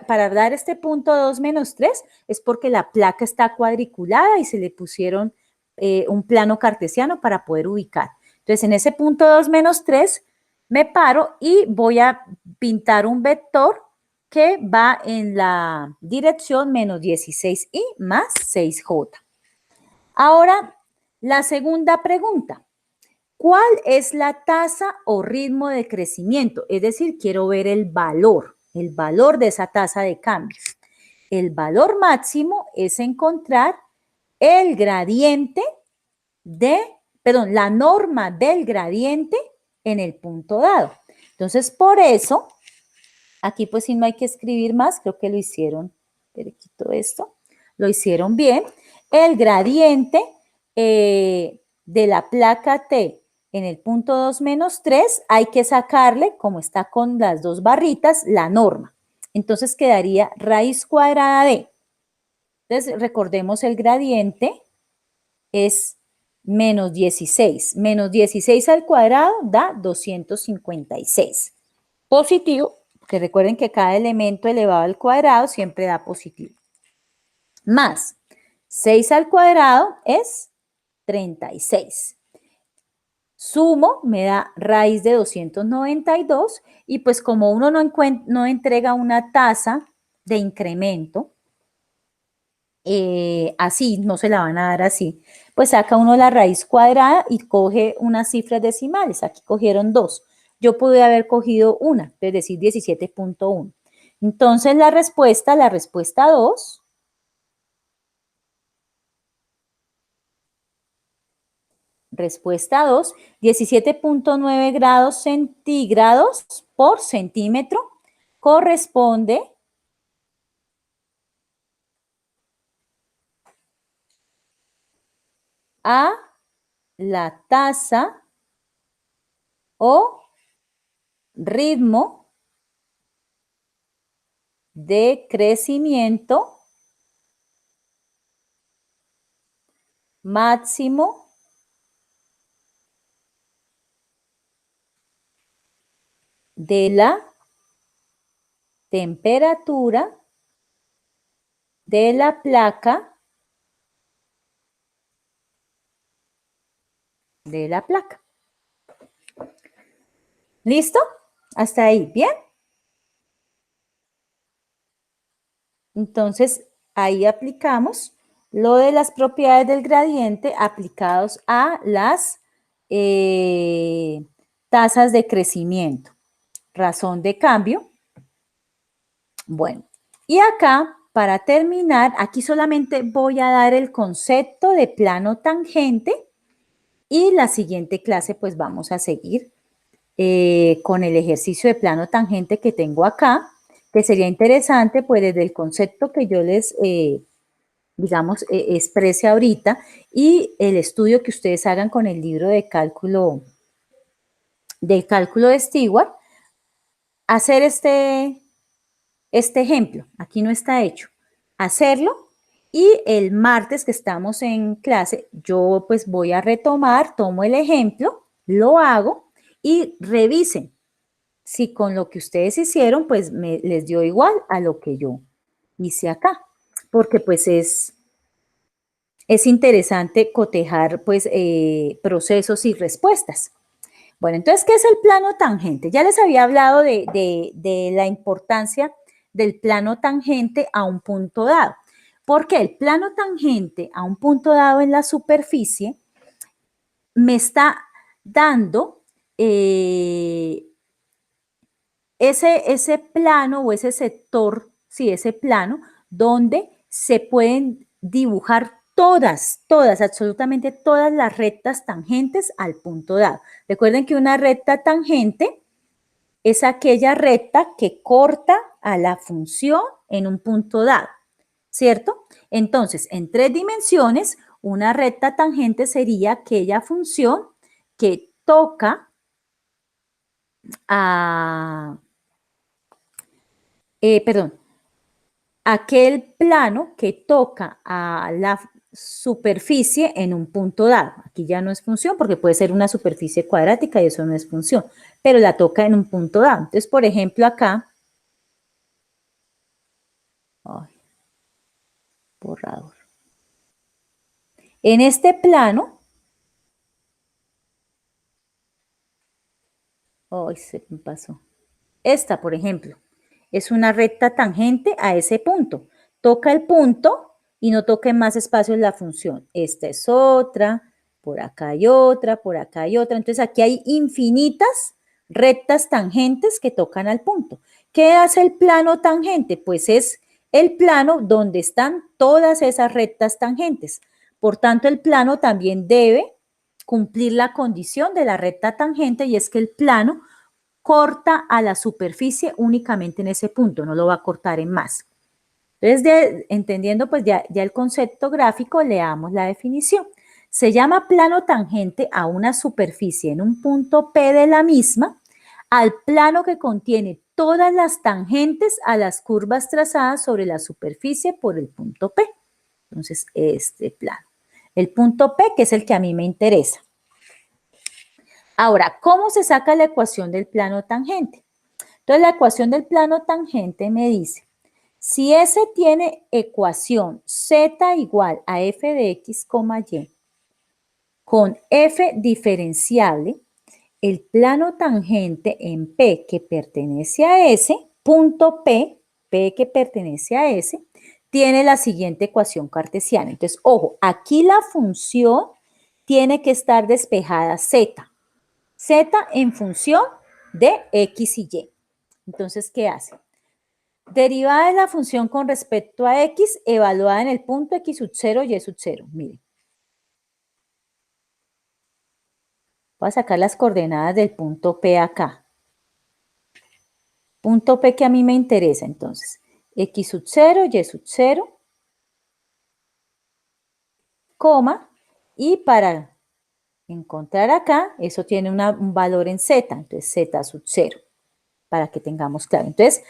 para dar este punto 2 menos 3 es porque la placa está cuadriculada y se le pusieron un plano cartesiano para poder ubicar. Entonces, en ese punto 2 menos 3 me paro y voy a pintar un vector que va en la dirección menos 16i más 6j. Ahora, la segunda pregunta. ¿Cuál es la tasa o ritmo de crecimiento? Es decir, quiero ver el valor de esa tasa de cambio. El valor máximo es encontrar el gradiente la norma del gradiente en el punto dado. Entonces, por eso, aquí pues si no hay que escribir más, creo que lo hicieron, pero quito esto, lo hicieron bien. El gradiente de la placa T en el punto 2 menos 3 hay que sacarle, como está con las dos barritas, la norma. Entonces quedaría raíz cuadrada de. Entonces recordemos el gradiente es menos 16. Menos 16 al cuadrado da 256. Positivo, que recuerden que cada elemento elevado al cuadrado siempre da positivo. Más 6 al cuadrado es 36. Sumo, me da raíz de 292 y pues como uno no entrega una tasa de incremento, así, no se la van a dar así, pues saca uno la raíz cuadrada y coge unas cifras decimales. Aquí cogieron 2. Yo pude haber cogido una, es decir, 17.1. Entonces la respuesta 2, respuesta 2, 17.9 grados centígrados por centímetro corresponde a la tasa o ritmo de crecimiento máximo de la temperatura de la placa ¿Listo? Hasta ahí, ¿bien? Entonces, ahí aplicamos lo de las propiedades del gradiente aplicados a las tasas de crecimiento, razón de cambio. Bueno, y acá, para terminar, aquí solamente voy a dar el concepto de plano tangente y la siguiente clase pues vamos a seguir con el ejercicio de plano tangente que tengo acá, que sería interesante pues desde el concepto que yo les, digamos, exprese ahorita y el estudio que ustedes hagan con el libro de cálculo de Stewart, hacer este ejemplo, aquí no está hecho, hacerlo y el martes que estamos en clase, yo pues voy a retomar, tomo el ejemplo, lo hago y revisen si con lo que ustedes hicieron pues les dio igual a lo que yo hice acá, porque pues es interesante cotejar pues procesos y respuestas. Bueno, entonces, ¿qué es el plano tangente? Ya les había hablado de la importancia del plano tangente a un punto dado. Porque el plano tangente a un punto dado en la superficie me está dando ese plano o ese sector, sí, ese plano, donde se pueden dibujar todas, absolutamente todas las rectas tangentes al punto dado. Recuerden que una recta tangente es aquella recta que corta a la función en un punto dado, ¿cierto? Entonces, en 3 dimensiones, una recta tangente sería aquella función que toca a, aquel plano que toca a la superficie en un punto dado. Aquí ya no es función porque puede ser una superficie cuadrática y eso no es función, pero la toca en un punto dado. Entonces, por ejemplo, acá, borrador. En este plano, se me pasó. Esta, por ejemplo, es una recta tangente a ese punto. Toca el punto y no toca en más espacios la función. Esta es otra, por acá hay otra, por acá hay otra. Entonces, aquí hay infinitas rectas tangentes que tocan al punto. ¿Qué hace el plano tangente? Pues es el plano donde están todas esas rectas tangentes. Por tanto, el plano también debe cumplir la condición de la recta tangente y es que el plano corta a la superficie únicamente en ese punto, no lo va a cortar en más. Entonces, entendiendo pues ya el concepto gráfico, leamos la definición. Se llama plano tangente a una superficie en un punto P de la misma, al plano que contiene todas las tangentes a las curvas trazadas sobre la superficie por el punto P. Entonces, este plano. El punto P, que es el que a mí me interesa. Ahora, ¿cómo se saca la ecuación del plano tangente? Entonces, la ecuación del plano tangente me dice, si S tiene ecuación Z igual a f de x, y con f diferenciable, el plano tangente en P que pertenece a S, punto P que pertenece a S, tiene la siguiente ecuación cartesiana. Entonces, ojo, aquí la función tiene que estar despejada Z. Z en función de X y Y. Entonces, ¿qué hace? Derivada de la función con respecto a X, evaluada en el punto X sub 0 y Y sub 0. Miren. Voy a sacar las coordenadas del punto P acá. Punto P que a mí me interesa, entonces. X sub 0, Y sub 0, coma, y para encontrar acá, eso tiene un valor en Z, entonces Z sub 0, para que tengamos claro. Entonces,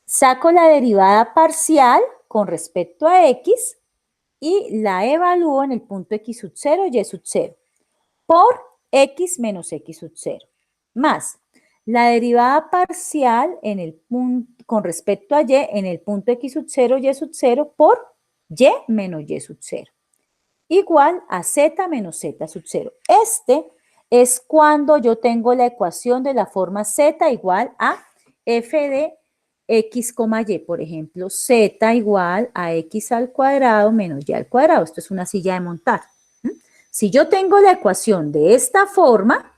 saco la derivada parcial con respecto a X y la evalúo en el punto X sub 0, Y sub 0, por X menos X sub 0, más la derivada parcial en el punto, con respecto a Y en el punto X sub 0, Y sub 0, por Y menos Y sub 0, igual a Z menos Z sub 0. Este es cuando yo tengo la ecuación de la forma Z igual a f de x, y. Por ejemplo, z igual a x al cuadrado menos y al cuadrado. Esto es una silla de montar. Si yo tengo la ecuación de esta forma,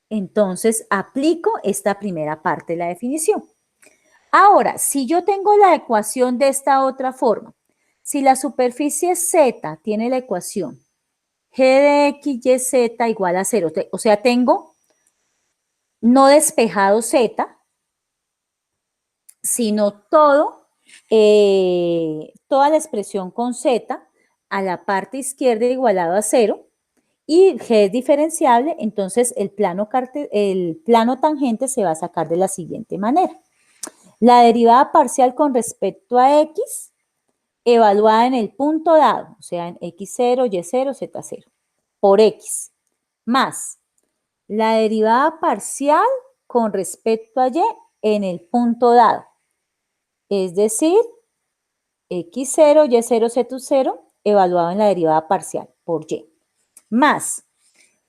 entonces aplico esta primera parte de la definición. Ahora, si yo tengo la ecuación de esta otra forma, si la superficie Z tiene la ecuación G de X, Y, Z igual a 0, o sea, tengo no despejado Z, sino toda la expresión con Z a la parte izquierda igualado a 0, y G es diferenciable, entonces el plano tangente se va a sacar de la siguiente manera. La derivada parcial con respecto a X, evaluada en el punto dado, o sea, en X0, Y0, Z0, por X, más la derivada parcial con respecto a Y en el punto dado, es decir, X0, Y0, Z0, evaluado en la derivada parcial por Y, más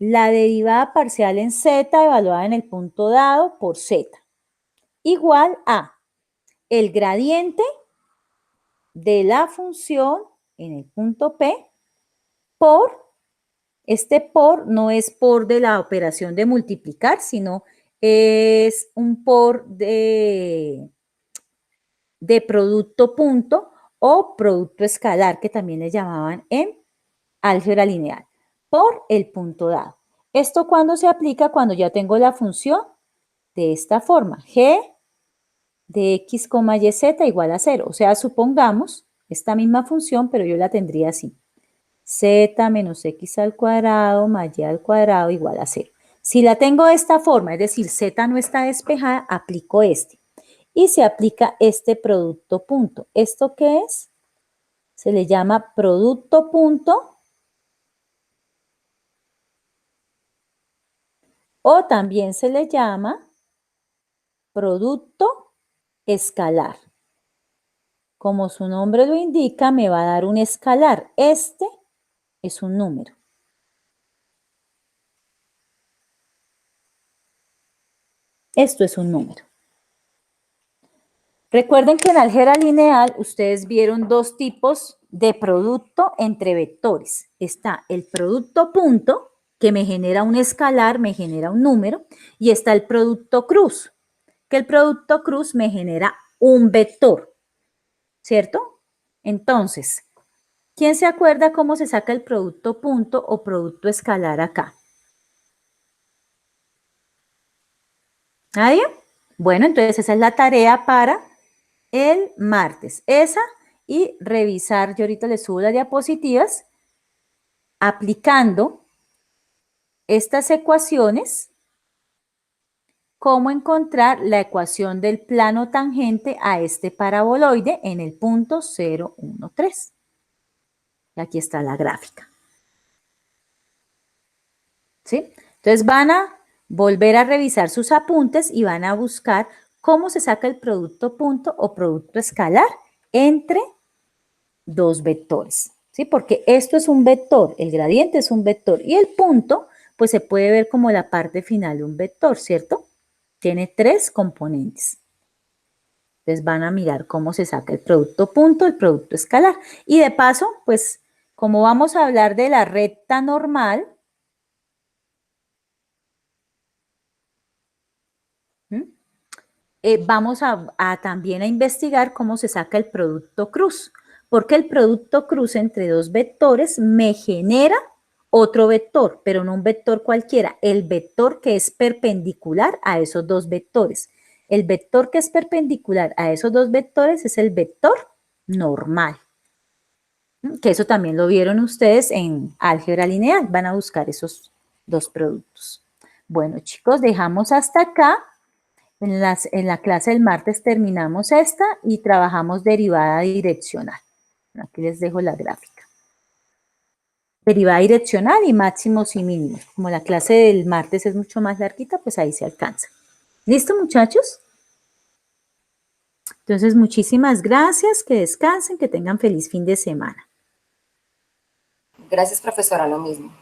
la derivada parcial en Z evaluada en el punto dado por Z, igual a el gradiente de la función en el punto P por, este por no es por de la operación de multiplicar, sino es un por de producto punto o producto escalar, que también le llamaban en álgebra lineal, por el punto dado. ¿Esto cuándo se aplica? Cuando ya tengo la función de esta forma, G de X, Y, Z igual a 0. O sea, supongamos esta misma función, pero yo la tendría así. Z menos X al cuadrado más Y al cuadrado igual a 0. Si la tengo de esta forma, es decir, Z no está despejada, aplico este. Y se aplica este producto punto. ¿Esto qué es? Se le llama producto punto o también se le llama producto escalar. Como su nombre lo indica, me va a dar un escalar. Este es un número. Esto es un número. Recuerden que en álgebra lineal ustedes vieron dos tipos de producto entre vectores. Está el producto punto, que me genera un escalar, me genera un número, y está el producto cruz, que el producto cruz me genera un vector, ¿cierto? Entonces, ¿quién se acuerda cómo se saca el producto punto o producto escalar acá? ¿Nadie? Bueno, entonces esa es la tarea para el martes. Esa y revisar, yo ahorita les subo las diapositivas, aplicando estas ecuaciones, cómo encontrar la ecuación del plano tangente a este paraboloide en el punto 0, 1, 3. Y aquí está la gráfica. ¿Sí? Entonces van a volver a revisar sus apuntes y van a buscar cómo se saca el producto punto o producto escalar entre dos vectores, ¿sí? Porque esto es un vector, el gradiente es un vector y el punto, pues se puede ver como la parte final de un vector, ¿cierto? Tiene tres componentes. Entonces van a mirar cómo se saca el producto punto, el producto escalar. Y de paso, pues como vamos a hablar de la recta normal, vamos también a investigar cómo se saca el producto cruz, porque el producto cruz entre dos vectores me genera otro vector, pero no un vector cualquiera, el vector que es perpendicular a esos dos vectores. El vector que es perpendicular a esos dos vectores es el vector normal, que eso también lo vieron ustedes en álgebra lineal, van a buscar esos dos productos. Bueno, chicos, dejamos hasta acá. En la clase del martes terminamos esta y trabajamos derivada direccional. Aquí les dejo la gráfica. Derivada direccional y máximos y mínimos. Como la clase del martes es mucho más larguita, pues ahí se alcanza. ¿Listo, muchachos? Entonces, muchísimas gracias, que descansen, que tengan feliz fin de semana. Gracias, profesora, lo mismo.